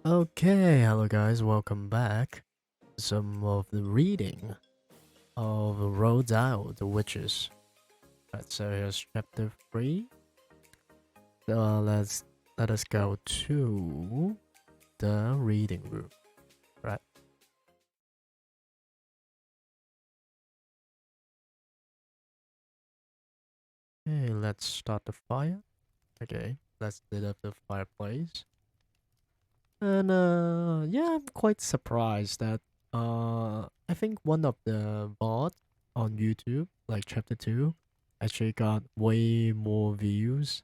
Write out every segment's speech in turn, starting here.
Okay, hello guys, welcome back. Some of the reading of Road Out the Witches. Right, so here's chapter 3. So let us go to the reading room. Right. Okay, let's start the fire. Okay, let's lit up the fireplace. And yeah, I'm quite surprised that I think one of the VOD on YouTube, like chapter 2, actually got way more views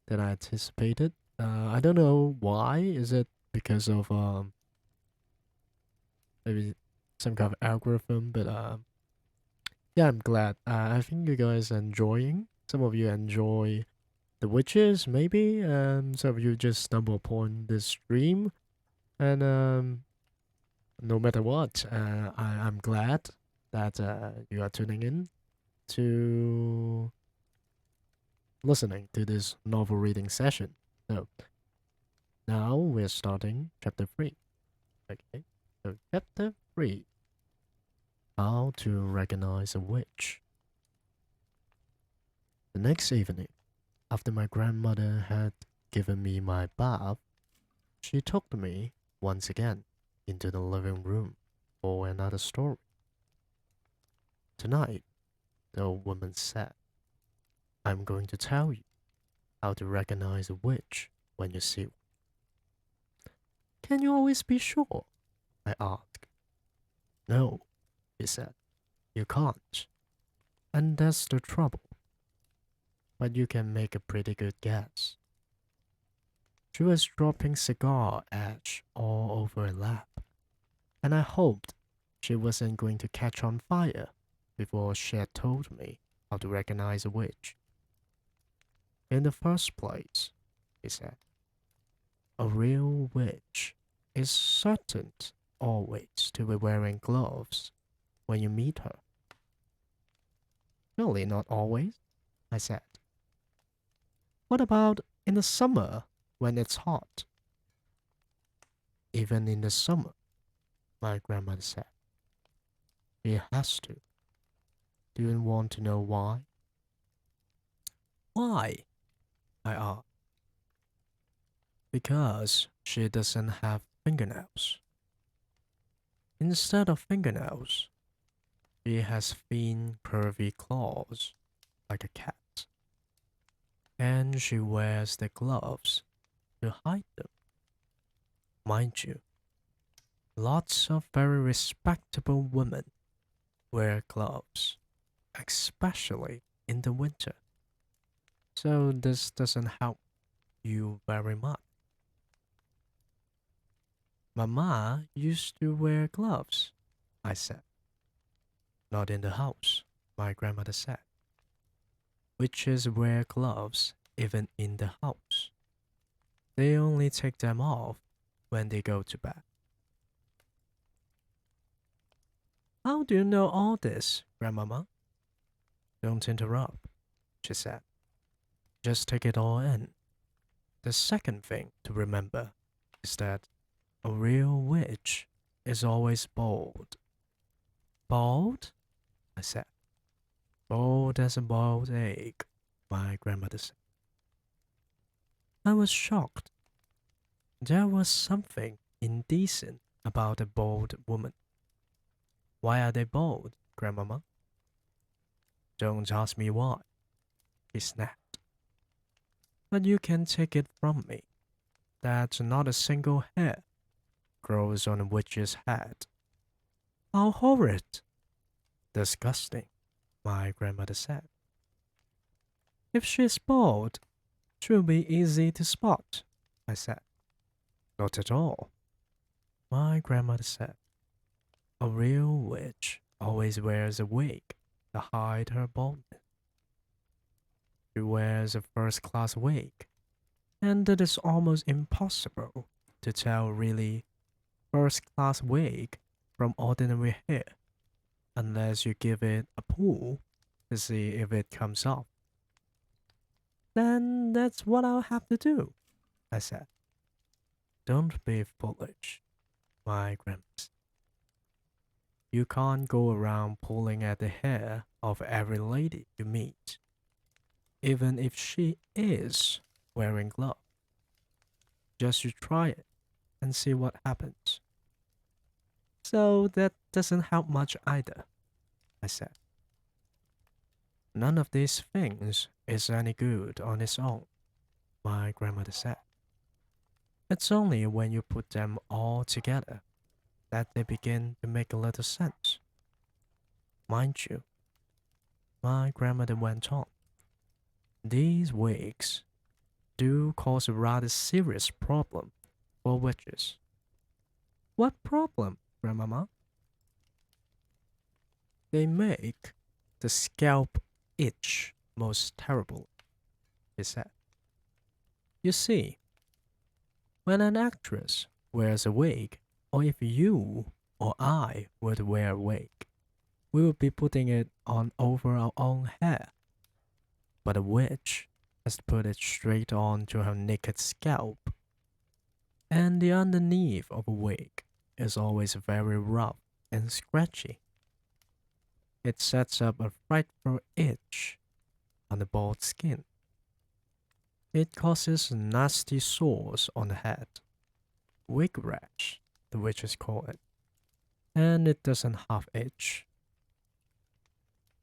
than I anticipated. I don't know why. Is it because of maybe some kind of algorithm? But yeah, I'm glad. I think you guys are enjoying. Some of you enjoy the witches, maybe. Some of you just stumble upon this stream, and no matter what, I'm glad that you are tuning in to listening to this novel reading session. So now we're starting chapter 3. Okay, so chapter 3, How to Recognize a Witch. The next evening, after my grandmother had given me my bath, she took me once again into the living room for another story. Tonight, the old woman said, I'm going to tell you how to recognize a witch when you see one. Can you always be sure? I asked. No, she said. You can't. And that's the trouble. But you can make a pretty good guess. She was dropping cigar ash all over her lap, and I hoped she wasn't going to catch on fire before she had told me how to recognize a witch. In the first place, he said, a real witch is certain always to be wearing gloves when you meet her. Surely not always, I said. What about in the summer when it's hot? Even in the summer, my grandmother said. She has to. Do you want to know why? Why? I asked. Because she doesn't have fingernails. Instead of fingernails, she has thin, curvy claws, like a cat. And she wears the gloves to hide them. Mind you, lots of very respectable women wear gloves, especially in the winter. So this doesn't help you very much. Mama used to wear gloves, I said. Not in the house, my grandmother said. Witches wear gloves even in the house. They only take them off when they go to bed. How do you know all this, Grandmama? Don't interrupt, she said. Just take it all in. The second thing to remember is that a real witch is always bold. Bold? I said. Bold as a boiled egg, my grandmother said. I was shocked. There was something indecent about a bold woman. Why are they bold, Grandmama? Don't ask me why, he snapped. But you can take it from me that not a single hair grows on a witch's head. How horrid! Disgusting, my grandmother said. If she's bald, she'll be easy to spot, I said. Not at all, my grandmother said. A real witch always wears a wig to hide her baldness. She wears a first-class wig, and it is almost impossible to tell really first-class wig from ordinary hair unless you give it a pull to see if it comes off. Then that's what I'll have to do, I said. Don't be foolish, my grandma said. You can't go around pulling at the hair of every lady you meet, even if she is wearing gloves. Just you try it and see what happens. So that doesn't help much either, I said. None of these things is any good on its own, my grandmother said. It's only when you put them all together that they begin to make a little sense. Mind you, my grandmother went on, these wigs do cause a rather serious problem for witches. What problem, Grandmama? They make the scalp itch most terribly, he said. You see, when an actress wears a wig, or if you or I were to wear a wig, we would be putting it on over our own hair. But a witch has to put it straight on to her naked scalp. And the underneath of a wig is always very rough and scratchy. It sets up a frightful itch on the bald skin. It causes nasty sores on the head, wig rash, the witches call it, and it doesn't half itch.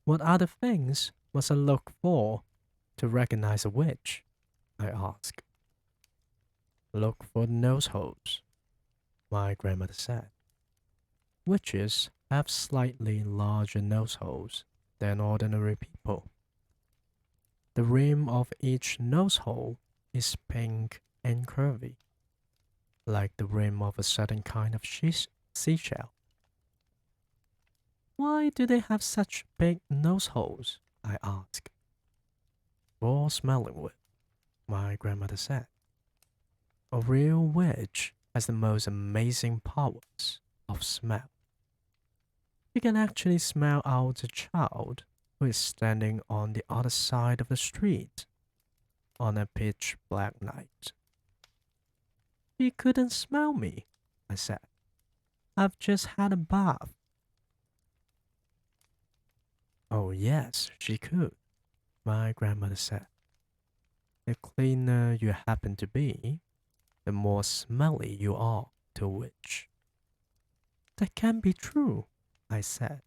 What other things must I look for to recognize a witch? I asked. Look for the nose holes, my grandmother said. Witches have slightly larger nose holes than ordinary people. The rim of each nose hole is pink and curvy, like the rim of a certain kind of seashell. Why do they have such big nose holes? I asked. For smelling with, my grandmother said. A real witch has the most amazing powers of smell. You can actually smell out a child who is standing on the other side of the street on a pitch black night. She couldn't smell me, I said. I've just had a bath. Oh yes, she could, my grandmother said. The cleaner you happen to be, the more smelly you are to a witch. That can't be true, I said.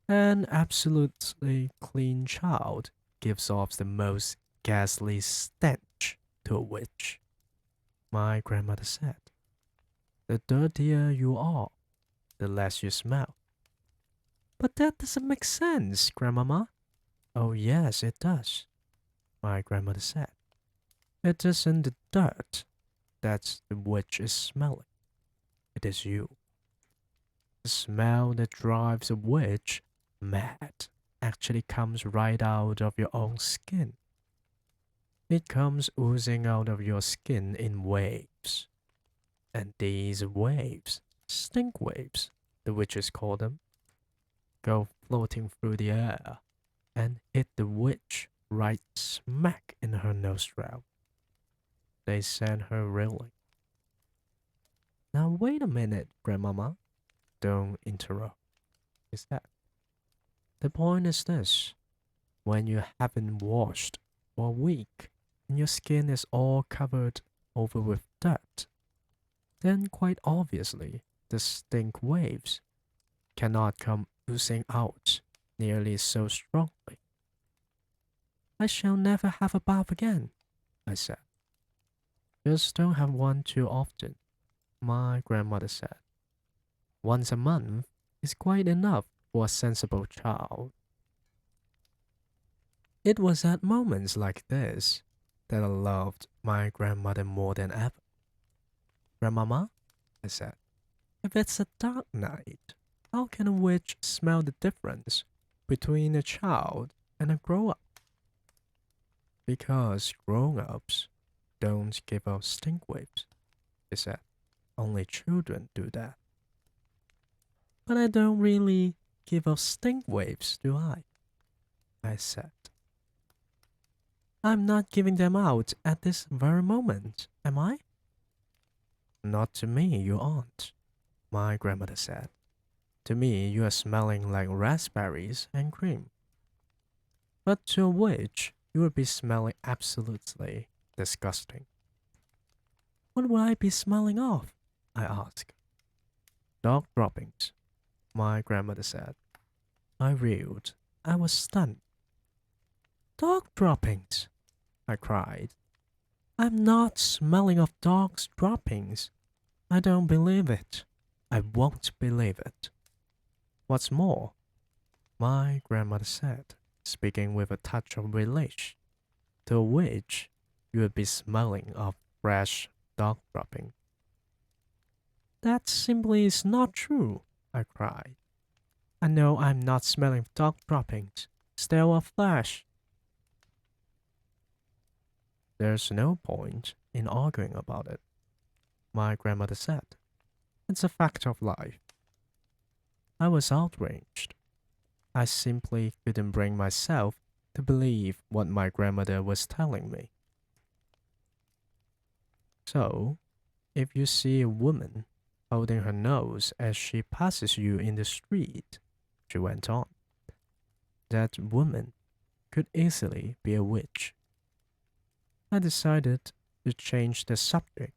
An absolutely clean child gives off the most ghastly stench to a witch, my grandmother said. The dirtier you are, the less you smell. But that doesn't make sense, Grandmama. Oh yes, it does, my grandmother said. It isn't the dirt that the witch is smelling. It is you. The smell that drives a witch mad actually comes right out of your own skin. It comes oozing out of your skin in waves. And these waves, stink waves, the witches call them, go floating through the air and hit the witch right smack in her nostril. They send her reeling. Now wait a minute, Grandmama. Don't interrupt, she said. The point is this. When you haven't washed for a week and your skin is all covered over with dirt, then quite obviously the stink waves cannot come oozing out nearly so strongly. I shall never have a bath again, I said. Just don't have one too often, my grandmother said. Once a month is quite enough for a sensible child. It was at moments like this that I loved my grandmother more than ever. Grandmama, I said, if it's a dark night, how can a witch smell the difference between a child and a grown-up? Because grown-ups don't give out stink waves, she said. Only children do that. But I don't really give off stink waves, do I? I said. I'm not giving them out at this very moment, am I? Not to me, you aren't, my grandmother said. To me, you are smelling like raspberries and cream. But to a witch, you would be smelling absolutely disgusting. What would I be smelling of? I asked. Dog droppings, my grandmother said. I reeled. I was stunned. Dog droppings, I cried. I'm not smelling of dog's droppings. I don't believe it. I won't believe it. What's more, my grandmother said, speaking with a touch of relish, to which you would be smelling of fresh dog dropping. That simply is not true, I cried. I know I'm not smelling dog droppings, stale or flesh. There's no point in arguing about it, my grandmother said. It's a fact of life. I was outraged. I simply couldn't bring myself to believe what my grandmother was telling me. So, if you see a woman holding her nose as she passes you in the street, she went on, that woman could easily be a witch. I decided to change the subject.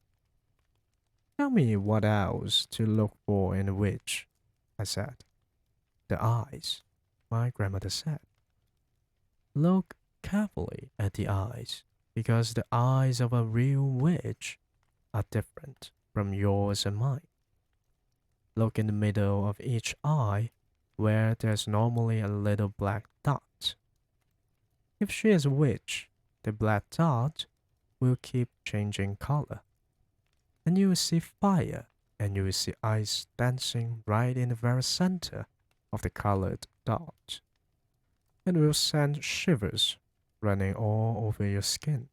Tell me what else to look for in a witch, I said. The eyes, my grandmother said. Look carefully at the eyes, because the eyes of a real witch are different from yours and mine. Look in the middle of each eye, where there's normally a little black dot. If she is a witch, the black dot will keep changing color. And you will see fire, and you will see ice dancing right in the very center of the colored dot. It will send shivers running all over your skin.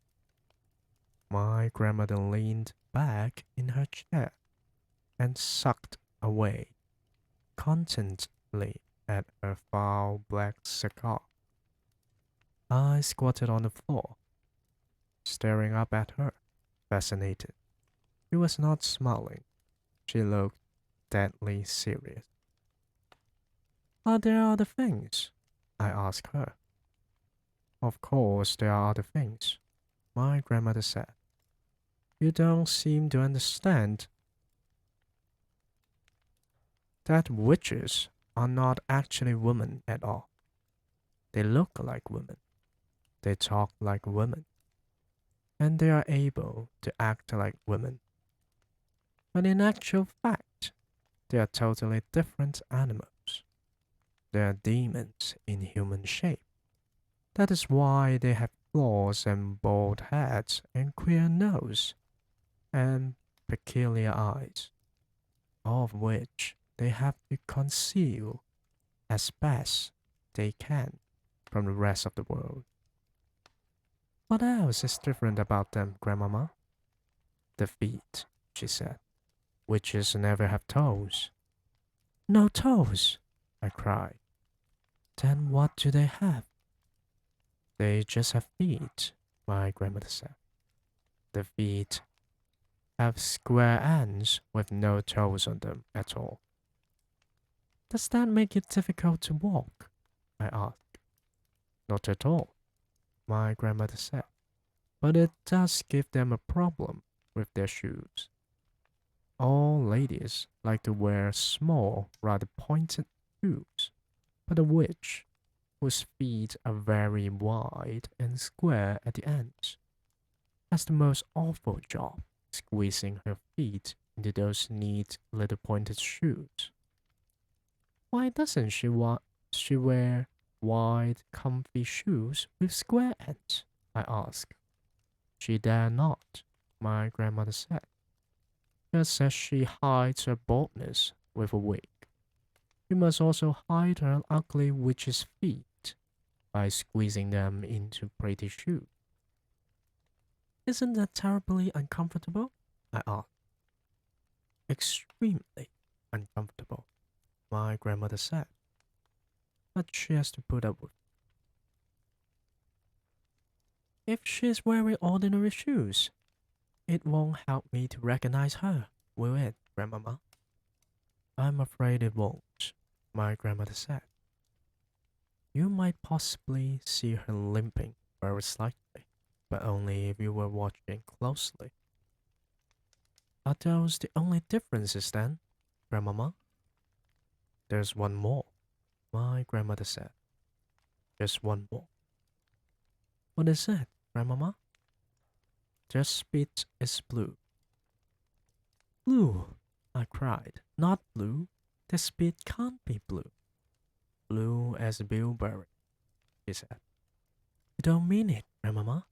My grandmother leaned back in her chair and sucked away contentedly at her foul black cigar. I squatted on the floor, staring up at her, fascinated. She was not smiling. She looked deadly serious. Are there other things? I asked her. Of course there are other things, my grandmother said. You don't seem to understand that witches are not actually women at all. They look like women. They talk like women. And they are able to act like women. But in actual fact, they are totally different animals. They are demons in human shape. That is why they have claws and bald heads and queer nose and peculiar eyes, all of which they have to conceal as best they can from the rest of the world. What else is different about them, Grandmama? The feet, she said. Witches never have toes. No toes, I cried. Then what do they have? They just have feet, my grandmother said. The feet have square ends with no toes on them at all. Does that make it difficult to walk? I asked. Not at all, my grandmother said. But it does give them a problem with their shoes. All ladies like to wear small, rather pointed shoes, but a witch, whose feet are very wide and square at the ends, has the most awful job squeezing her feet into those neat little pointed shoes. Why doesn't she wear wide, comfy shoes with square ends? I asked. She dare not, my grandmother said, just as she hides her baldness with a wig. She must also hide her ugly witch's feet by squeezing them into pretty shoes. Isn't that terribly uncomfortable? I asked. Extremely uncomfortable, my grandmother said. But she has to put up with it. If she is wearing ordinary shoes, it won't help me to recognize her, will it, Grandmama? I'm afraid it won't, my grandmother said. You might possibly see her limping very slightly, but only if you were watching closely. Are those the only differences then, Grandmama? There's one more, my grandmother said. Just one more. What is it, Grandmama? Their spit is blue. Blue, I cried. Not blue. The spit can't be blue. Blue as a bilberry, she said. You don't mean it, Grandmama.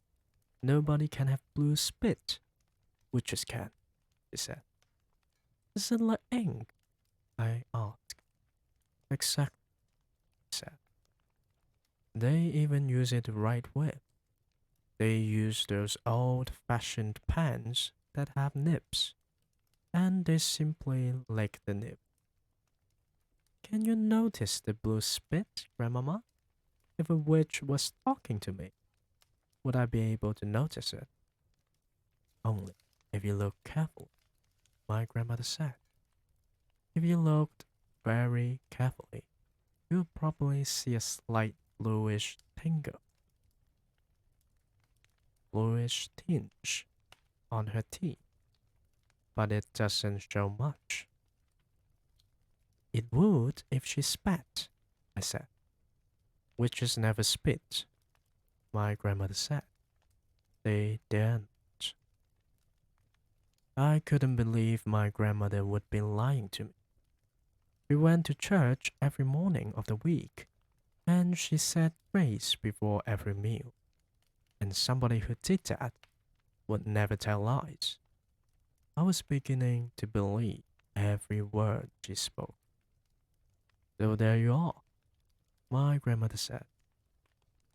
Nobody can have blue spit. Witches can, she said. Is it like ink? I asked. Exactly, she said. They even use it the right way. They use those old-fashioned pens that have nibs, and they simply lick the nib. Can you notice the blue spit, Grandmama? If a witch was talking to me, would I be able to notice it? Only if you look carefully, my grandmother said. If you looked very carefully, you'll probably see a slight bluish tinge on her teeth, but it doesn't show much. It would if she spat, I said. Witches never spit, my grandmother said. They daren't. I couldn't believe my grandmother would be lying to me. We went to church every morning of the week, and she said grace before every meal. And somebody who did that would never tell lies. I was beginning to believe every word she spoke. So there you are, my grandmother said.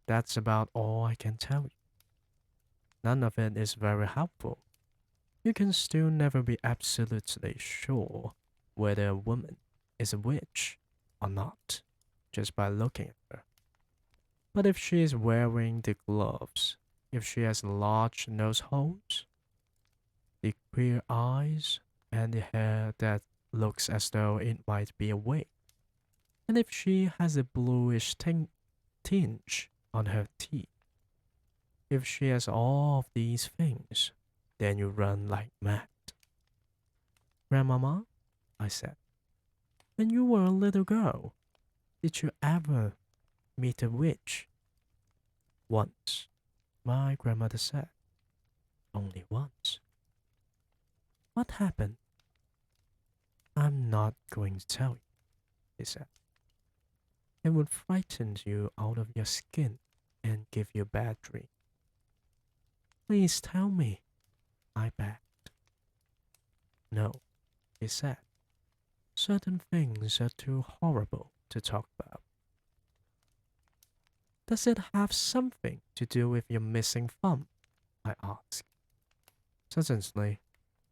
That's about all I can tell you. None of it is very helpful. You can still never be absolutely sure whether a woman is a witch or not, just by looking at her. But if she is wearing the gloves, if she has large nose holes, the queer eyes, and the hair that looks as though it might be a wig, and if she has a bluish tinge on her teeth, if she has all of these things, then you run like mad. Grandmama, I said, when you were a little girl, did you ever meet a witch? Once, my grandmother said. Only once. What happened? I'm not going to tell you, she said. It would frighten you out of your skin and give you a bad dream. Please tell me, I begged. No, she said. Certain things are too horrible to talk about. Does it have something to do with your missing thumb? I asked. Suddenly,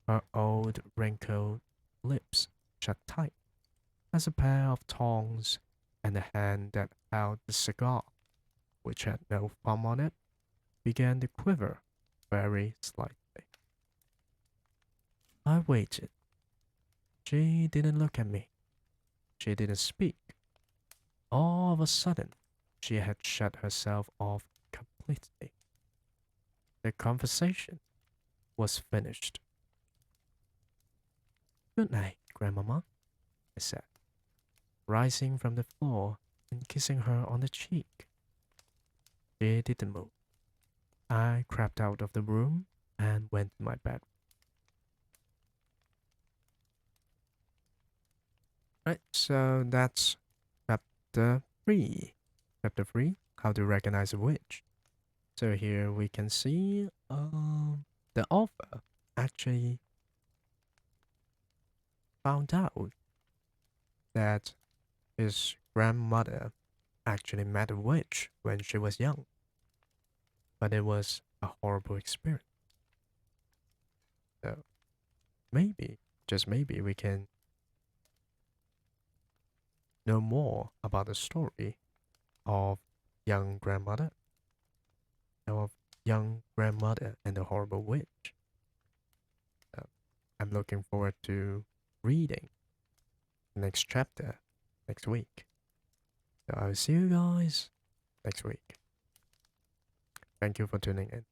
her old wrinkled lips shut tight as a pair of tongs and the hand that held the cigar, which had no thumb on it, began to quiver very slightly. I waited. She didn't look at me. She didn't speak. All of a sudden, she had shut herself off completely. The conversation was finished. Good night, Grandmama, I said, rising from the floor and kissing her on the cheek. She didn't move. I crept out of the room and went to my bedroom. Right, so that's chapter 3. Chapter 3, how to recognize a witch. So here we can see the author actually found out that his grandmother actually met a witch when she was young. But it was a horrible experience. So maybe, just maybe, we can know more about the story of young grandmother and the horrible witch. I'm looking forward to reading the next chapter next week. So I'll see you guys next week. Thank you for tuning in.